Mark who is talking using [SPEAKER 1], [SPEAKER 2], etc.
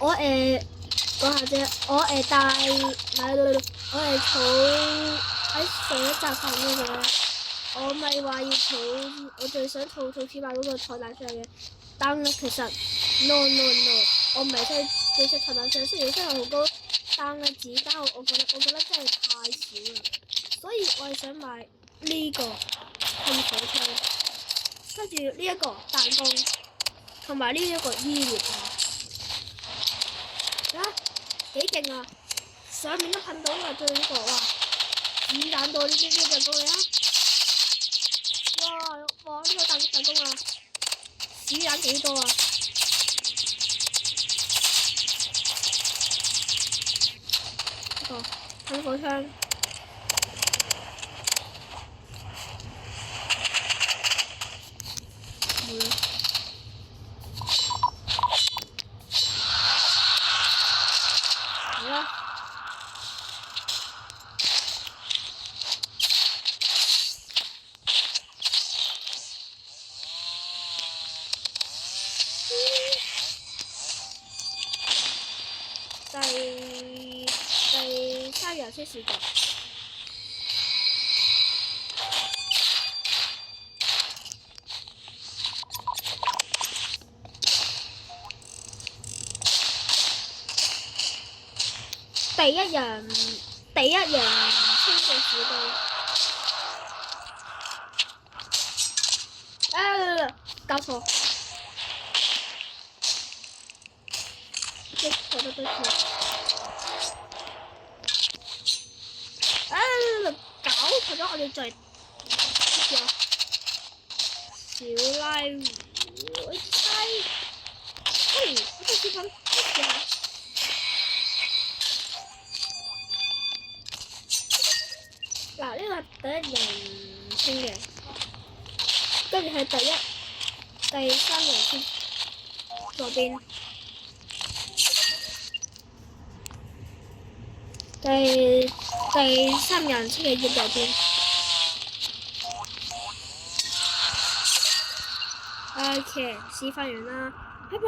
[SPEAKER 1] 我講下啫，我喺上一集講嗰個咧，我咪話要儲，我最想儲起碼嗰個彩蛋箱嘅，但其實 no， 我唔係最想彩蛋箱，雖然真係好高，但係子彈我覺得真係太少啦，所以我係想買呢個噴火槍，跟住呢一個彈弓，同埋呢一個醫療棒。啊，幾勁啊！上面都噴到啦，最呢個哇，子彈到呢啲就到你啦！哇，呢個彈弓啊，子彈幾多啊？呢個噴火槍，冇啦。好啦。第3樣先試過。第一樣清嘅士兵。搞錯。對錯。搞錯咗，我哋再小拉胡，我真係想試下。嗱，呢個係第一樣清嘅，跟住係第3樣清左邊。第3樣清嘅右邊。OK，示範完啦，拜拜。